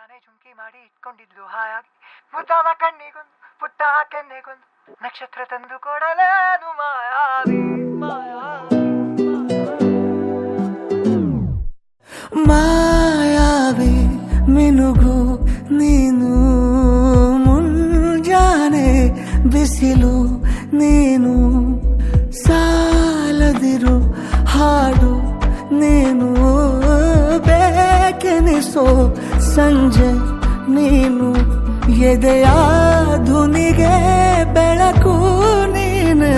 ಮುಂಜಾನೆ ಜುಂಕಿ ಮಾಡಿ ಇಟ್ಕೊಂಡಿದ್ಲು ಹಾಯಾಗಿ ಮುದ್ದಾದ ಕಣ್ಣಿಗೊಂದು ಪುಟ್ಟ ಕೆನ್ನೆಗೊಂದು ನಕ್ಷತ್ರ ತಂದು ಕೊಡಲೇನು ಮಾಯಾವಿ ಮಾಯಾವಿ ಮಿನುಗು ನೀನು ಮುಂಜಾನೆ ಬಿಸಿಲು ನೀನು ಸಾಲದಿರು ಹಾಡು ನೀನು ಬೇಕೆನಿಸೋ ಸಂಜೆ ನೀನು ಎದೆಯ ಧುನಿಗೆ ಬೆಳಕು ನೀನೆ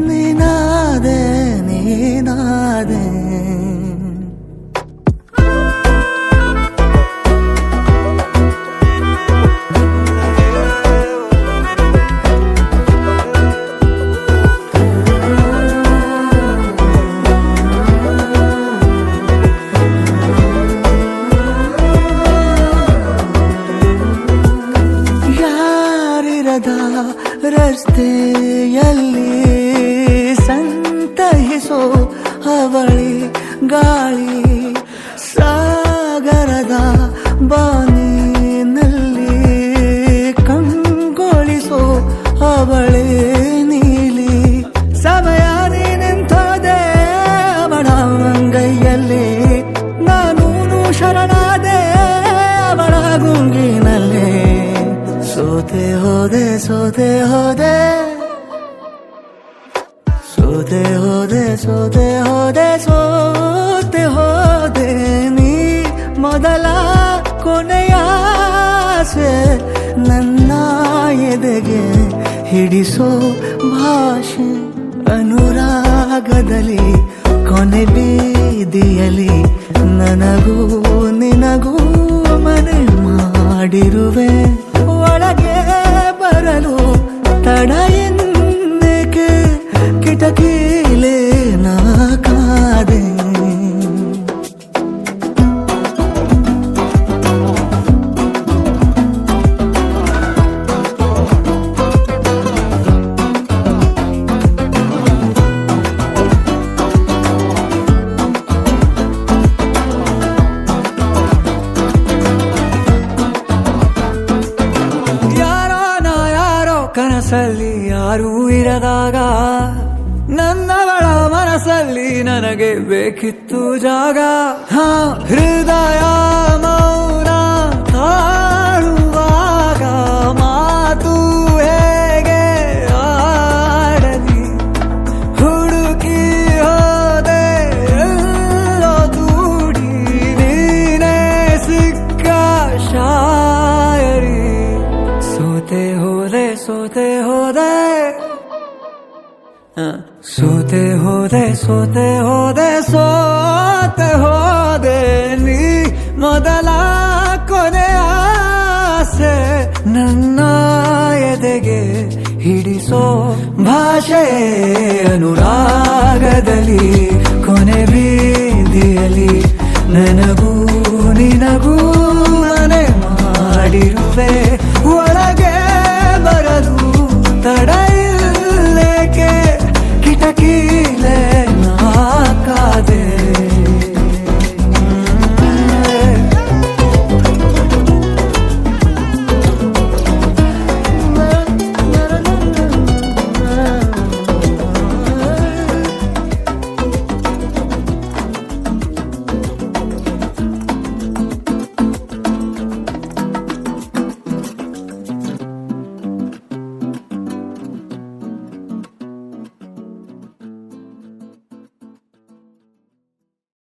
ನೀನಾದೆ ನೀನಾದೆ ರಸ್ತೆಯಲ್ಲಿ ಸಂತಹಿಸೋ ಅವಳಿ ಗಾಳಿ ಸಾಗರದ ಬಾನಿನಲ್ಲಿ ಕಂಗೊಳಿಸೋ ಅವಳೆ ನೀಲಿ ಸಮಯ ನಿಂತೋದೆ ಅವಳ ಅಂಗೈಯಲ್ಲಿ ನಾನು ಶರಣಾದೆ ಅವಳ ಗುಂಗಿನಲ್ಲಿ ಸೋತೆ ಹೋದೆ ಸೋತೆ ಹೋದೆ ಸೋತೆ ಹೋದೆ ಸೋತೆ ಹೋದೆ ಸೋತೆ ಹೋದೆ ನೀ ಮೊದಲ ಕೊನೆಯ ಆಸೆ ನನ್ನ ಎದೆಗೆ ಹಿಡಿಸೋ ಭಾಷೆ ಅನುರಾಗದಲ್ಲಿ ಕೊನೆ ಬೀದಿಯಲ್ಲಿ ನನಗೂ ನಿನಗೂ ಮನೆ ಮಾಡಿರುವೆ ಒಳಗೆ ಬರಲು ತಡ ಎನ್ನಕ್ಕೆ ಕಿಟಕಿಲೇ ನಾ ಕಾದೆ ಕನಸಲ್ಲಿ ಯಾರೂ ಇರದಾಗ ನನ್ನವಳ ಮನಸ್ಸಲ್ಲಿ ನನಗೆ ಬೇಕಿತ್ತು ಜಾಗ ಹೃದಯ ಮೌನ ತಾಳುವಾಗ ಮಾತು ಹೇಗೆ ಆಡಲಿ ಹುಡುಕಿ ಹೋದೆ ಎಲ್ಲೋ ದೂಡಿ ನೀನೇ ಸಿಕ್ಕ ಶಾಯರಿ ಸೋತೆ ಹೋದೆ ಸೋತೆ ಹೋದೆ ಸೋತೆ ಹೋದೆ ಸೋತೆ ಹೋದೆ ಸೋತೆ ಹೋದೆ ನೀ ಮೊದಲ ಕೊನೆ ಆಸೆ ನನ್ನ ಎದೆಗೆ ಹಿಡಿಸೋ ಭಾಷೆ ಅನುರಾಗದಲ್ಲಿ ಕೊನೆ ಬೀದಿಯಲ್ಲಿ ನನಗೂ ನಿನಗೂ ಮನೆ ಮಾಡಿರುವೆ ಒಳಗೆ ಬರಲು ತಡ